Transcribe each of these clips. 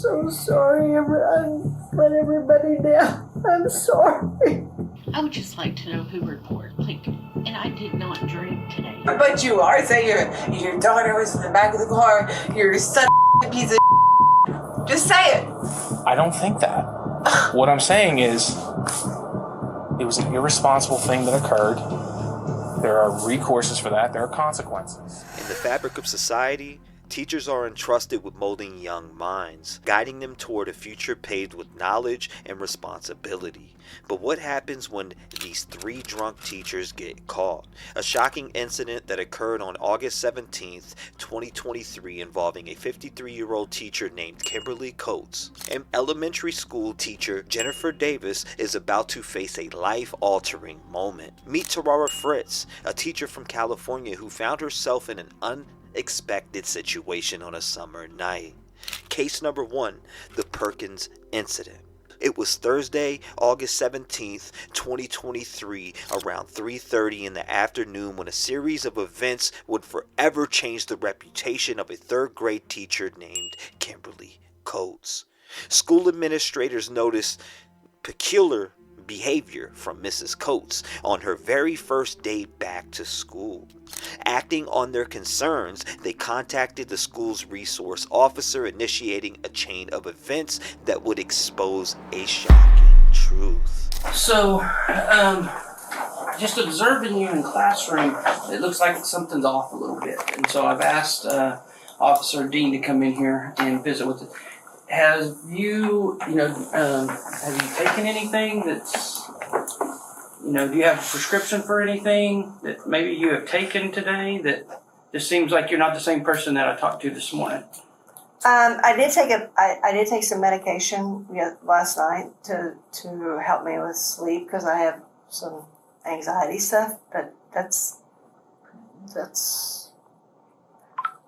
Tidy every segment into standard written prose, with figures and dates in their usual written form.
so sorry. I let everybody down. I'm sorry. I would just like to know who reported. And I did not drink today. But you are saying your daughter was in the back of the car. Your son a piece of. Just say it. I don't think that. What I'm saying is, it was an irresponsible thing that occurred. There are recourses for that. There are consequences. In the fabric of society, teachers are entrusted with molding young minds, guiding them toward a future paved with knowledge and responsibility. But what happens when these three drunk teachers get caught? A shocking incident that occurred on August 17th, 2023 involving a 53-year-old teacher named Kimberly Coates. An elementary school teacher, Jennifer Davis, is about to face a life-altering moment. Meet Tarara Fritz, a teacher from California who found herself in an unexpected situation on a summer night. Case number 1, the Perkins incident. It was Thursday, August 17th, 2023, around 3:30 in the afternoon when a series of events would forever change the reputation of a third-grade teacher named Kimberly Coates. School administrators noticed peculiar behavior from Mrs. Coates on her very first day back to school. Acting on their concerns, they contacted the school's resource officer, initiating a chain of events that would expose a shocking truth. So, just observing you in classroom, it looks like something's off a little bit. And so I've asked Officer Dean to come in here and visit with it. Have you taken anything that's, do you have a prescription for anything that maybe you have taken today that just seems like you're not the same person that I talked to this morning? I did take some medication last night to help me with sleep because I have some anxiety stuff, but that's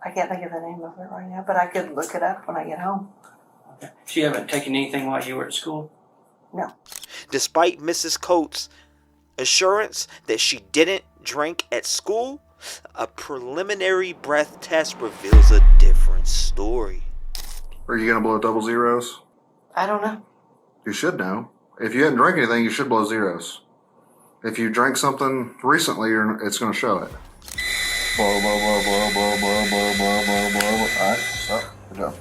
I can't think of the name of it right now, but I could look it up when I get home. Okay. So you haven't taken anything while you were at school? No. Despite Mrs. Coates' assurance that she didn't drink at school, a preliminary breath test reveals a different story. Are you going to blow double zeros? I don't know. You should know. If you hadn't drank anything, you should blow zeros. If you drank something recently, it's going to show it. Blow, blow, blow, blow, blow, blow, blow, blow, blow, blow. All right, stop. Good job.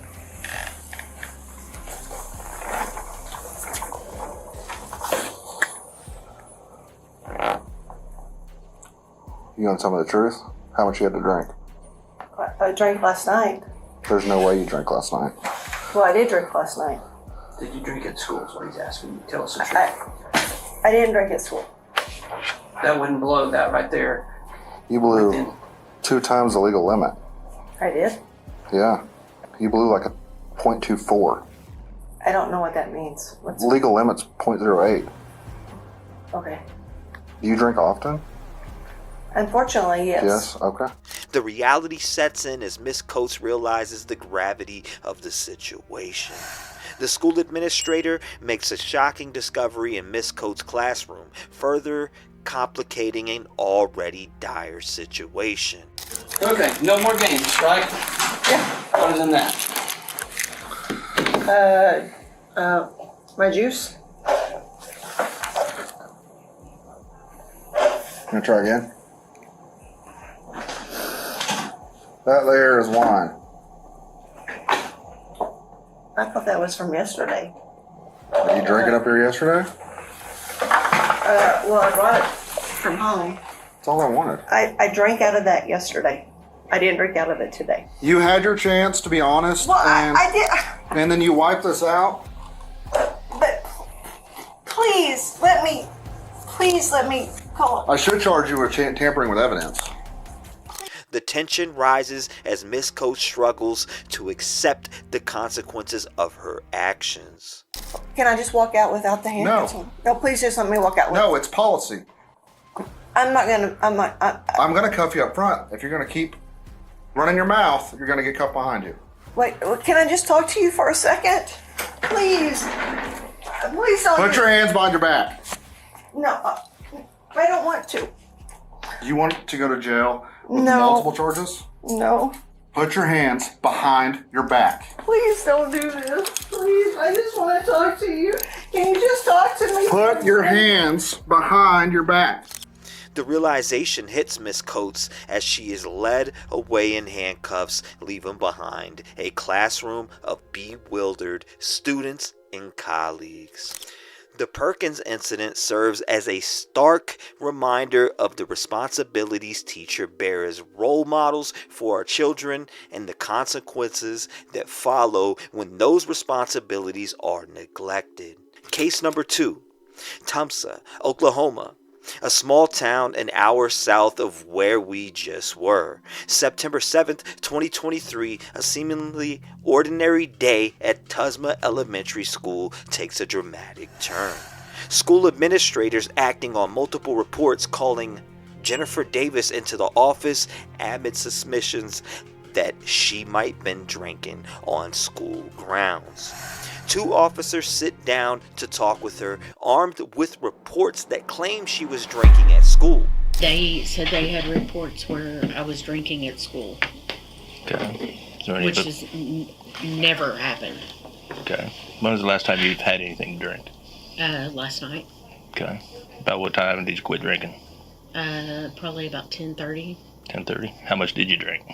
You want to tell me the truth? How much you had to drink? I drank last night. There's no way you drank last night. Well, I did drink last night. Did you drink at school is what he's asking you. Tell us the truth. I didn't drink at school. That wouldn't blow that right there. You blew 2 times the legal limit. I did? Yeah. You blew like a .24. I don't know what that means. Legal limit's .08. Okay. Do you drink often? Unfortunately, yes. Yes, okay. The reality sets in as Miss Coates realizes the gravity of the situation. The school administrator makes a shocking discovery in Miss Coates' classroom, further complicating an already dire situation. Okay, no more games, right? Yeah. Other than that. My juice? Gonna try again? That there is wine. I thought that was from yesterday. Did you drink it up here yesterday? Well, I brought it from home. That's all I wanted. I drank out of that yesterday. I didn't drink out of it today. You had your chance, to be honest. Well, and, I did. And then you wiped this out? But please let me call. I should charge you with tampering with evidence. The tension rises as Miss Coates struggles to accept the consequences of her actions. Can I just walk out without the handcuffs on? No, please just let me walk out. No, it's policy. I'm gonna cuff you up front. If you're gonna keep running your mouth, you're gonna get cuffed behind you. Wait, can I just talk to you for a second? Please. Please don't. Put your hands behind your back. No, I don't want to. You want to go to jail with No. multiple charges? No. Put your hands behind your back. Please don't do this. Please, I just want to talk to you. Can you just talk to me? Put your hands behind your back. The realization hits Miss Coates as she is led away in handcuffs, leaving behind a classroom of bewildered students and colleagues. The Perkins incident serves as a stark reminder of the responsibilities teachers bear as role models for our children and the consequences that follow when those responsibilities are neglected. Case number 2, Tulsa, Oklahoma. A small town an hour south of where we just were. September 7th, 2023, a seemingly ordinary day at Tulsa Elementary School takes a dramatic turn. School administrators acting on multiple reports calling Jennifer Davis into the office amid suspicions that she might have been drinking on school grounds. 2 officers sit down to talk with her, armed with reports that claim she was drinking at school. They said they had reports where I was drinking at school, Okay. which has never happened. Okay. When was the last time you've had anything to drink? Last night. Okay. About what time did you quit drinking? Probably about 10:30. 10:30. How much did you drink?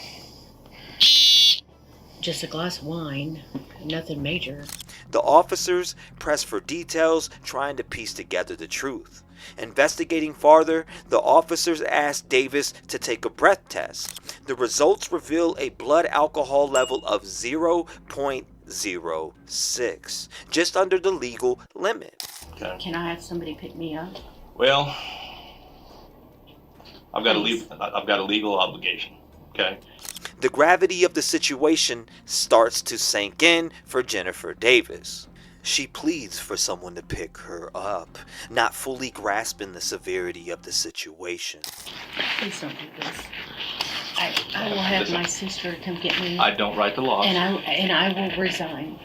Just a glass of wine, nothing major. The officers press for details, trying to piece together the truth. Investigating farther, the officers asked Davis to take a breath test. The results reveal a blood alcohol level of 0.06, just under the legal limit. Okay. Can I have somebody pick me up? Well, I've got a legal obligation. Okay. The gravity of the situation starts to sink in for Jennifer Davis. She pleads for someone to pick her up, not fully grasping the severity of the situation. Please don't do this. I will have my sister come get me. I don't write the laws. And I will resign.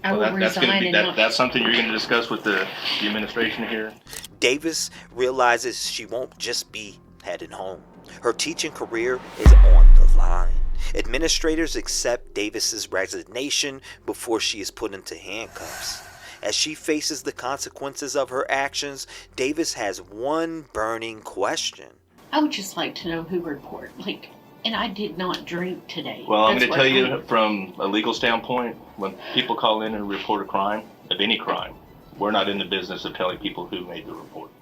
That's something you're going to discuss with the administration here. Davis realizes she won't just be heading home. Her teaching career is on the line. Administrators accept Davis's resignation before she is put into handcuffs. As she faces the consequences of her actions, Davis has one burning question. I would just like to know who reported. And I did not drink today. Well, I'm going to tell you from a legal standpoint, when people call in and report a crime, of any crime, we're not in the business of telling people who made the report.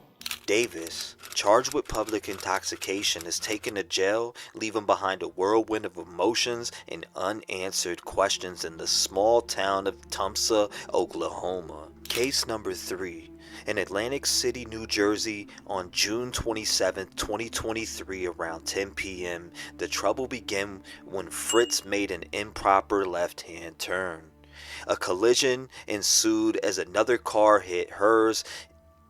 Davis, charged with public intoxication, is taken to jail, leaving behind a whirlwind of emotions and unanswered questions in the small town of Tulsa, Oklahoma. Case number 3. In Atlantic City, New Jersey, on June 27, 2023, around 10 p.m., the trouble began when Fritz made an improper left-hand turn. A collision ensued as another car hit hers,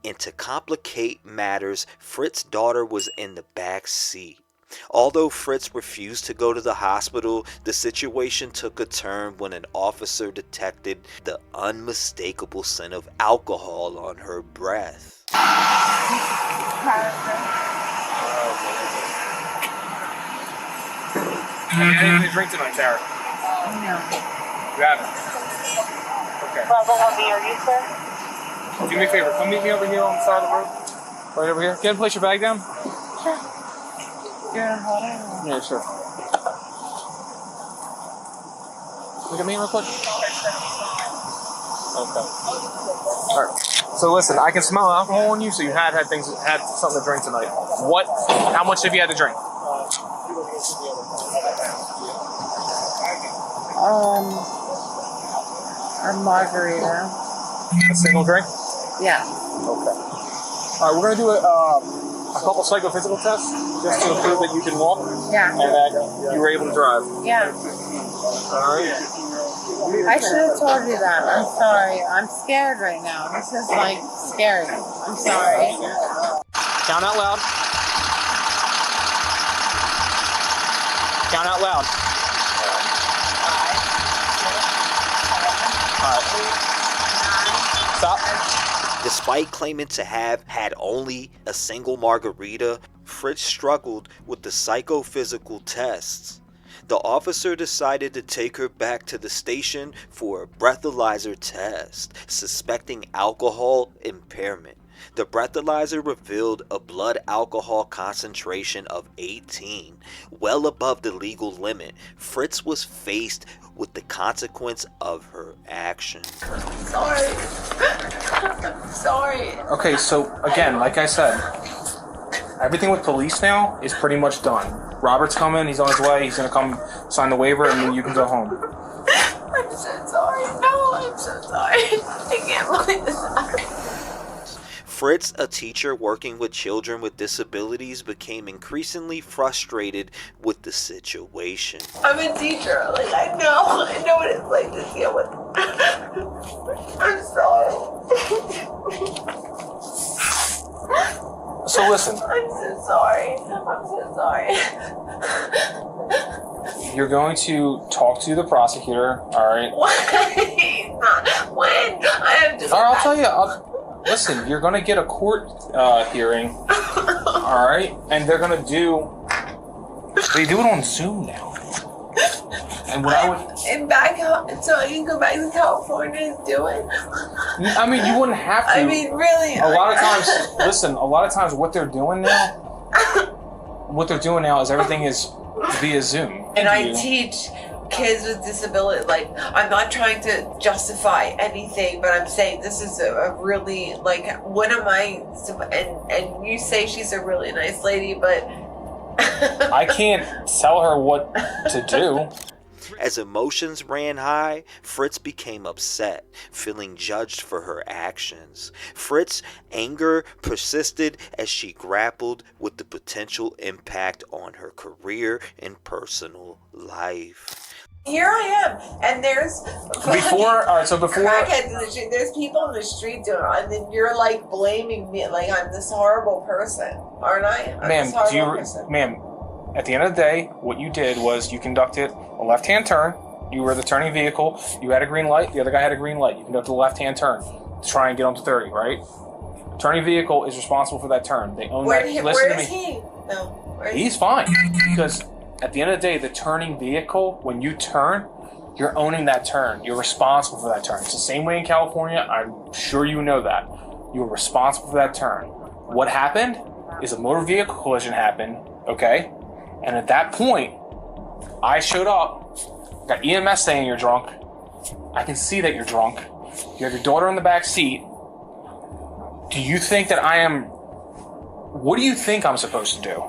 and to complicate matters, Fritz's daughter was in the back seat. Although Fritz refused to go to the hospital, the situation took a turn when an officer detected the unmistakable scent of alcohol on her breath. Anything to drink tonight, Sarah? No. You haven't? Okay. Level 1B, are you, sir? Do me a favor. Come meet me over here on the side of the road. Right over here. Get and place your bag down. Sure. You're in water? Yeah, sure. Look at me real quick. Okay. All right. So listen, I can smell alcohol on you, so you had something to drink tonight. What? How much have you had to drink? A margarita. A single drink? Yeah. Okay. All right, we're gonna do a couple psychophysical tests just to prove that you can walk Yeah. and that you were able to drive. Yeah. All right. I should have told you that. I'm sorry. I'm scared right now. This is like scary. I'm sorry. Count out loud. Count out loud. All right. Stop. Despite claiming to have had only a single margarita, Fritz struggled with the psychophysical tests. The officer decided to take her back to the station for a breathalyzer test, suspecting alcohol impairment. The breathalyzer revealed a blood alcohol concentration of 18, well above the legal limit. Fritz was faced with the consequence of her actions. Sorry. I'm sorry. Okay, so again, like I said, everything with police now is pretty much done. Robert's coming, he's on his way, he's gonna come sign the waiver, and then you can go home. I'm so sorry. No, I'm so sorry. I can't believe this happened. Fritz, a teacher working with children with disabilities, became increasingly frustrated with the situation. I'm a teacher. Like, I know what it's like to deal with. I'm sorry. So listen. I'm so sorry. I'm so sorry. You're going to talk to the prosecutor, alright? When? I have to. Alright, I'll tell you. Listen, you're going to get a court hearing, alright? And they're going to they do it on Zoom now. And what I would... And back home, so I can go back to California and do it? I mean, you wouldn't have to. I mean, really? A lot of times, listen, a lot of times what they're doing now is everything is via Zoom. And I teach kids with disability. Like, I'm not trying to justify anything, but I'm saying this is a really, like, what am I, and you say she's a really nice lady, but I can't tell her what to do. As emotions ran high, Fritz became upset, feeling judged for her actions. Fritz's anger persisted as she grappled with the potential impact on her career and personal life. here I am, and there's crackheads in the street. There's people in the street doing it, and then you're like blaming me, like I'm this horrible person, aren't I? Ma'am, ma'am, at the end of the day, what you did was you conducted a left-hand turn. You were the turning vehicle. You had a green light. The other guy had a green light. You conducted a left-hand turn to try and get onto 30, right? Turning vehicle is responsible for that turn. They own that. Listen to me. He? No. He's fine, because at the end of the day, the turning vehicle, when you turn, you're owning that turn. You're responsible for that turn. It's the same way in California. I'm sure you know that. You're responsible for that turn. What happened is a motor vehicle collision happened, okay? And at that point, I showed up, got EMS saying you're drunk. I can see that you're drunk. You have your daughter in the back seat. Do you think that I am... What do you think I'm supposed to do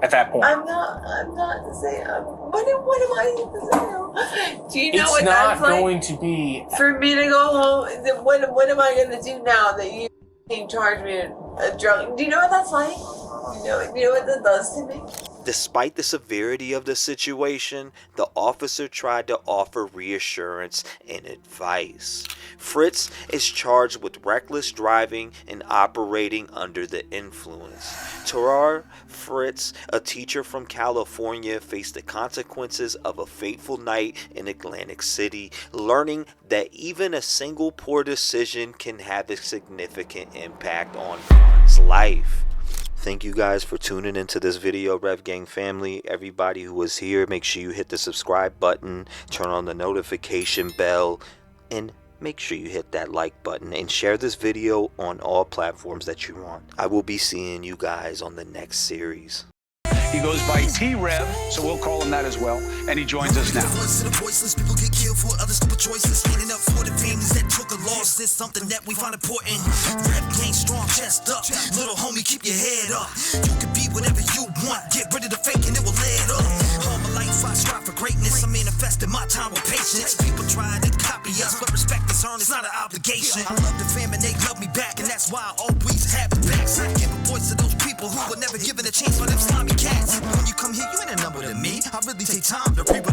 at that point? I'm not saying... What am I supposed to do? Do you know it's what that's like? It's not going to be... For me to go home, what am I going to do now that you charge me a drunk? Do you know what that's like? You know what that does to me? Despite the severity of the situation, the officer tried to offer reassurance and advice. Fritz is charged with reckless driving and operating under the influence. T-REV Fritz, a teacher from California, faced the consequences of a fateful night in Atlantic City, learning that even a single poor decision can have a significant impact on one's life. Thank you guys for tuning into this video, Rev Gang family. Everybody who was here, make sure you hit the subscribe button, turn on the notification bell, and make sure you hit that like button and share this video on all platforms that you want. I will be seeing you guys on the next series. He goes by T-REV, so we'll call him that as well, and he joins us now. Voice of the voiceless, people get killed for other stupid choices. Standing up for the families that took a loss is something that we find important. Rep gang strong, chest up. Little homie, keep your head up. You can be whatever you want. Get rid of the fake and it will let up. All my life I strive for greatness. I'm manifesting my time with patience. People try to copy us, but respect is earned. It's not an obligation. I love the fam and they love me back, and that's why I always have it back. I give a voice to those people who were never given a chance for them slimy cats. When you come here, you ain't a number to me. I really take time to read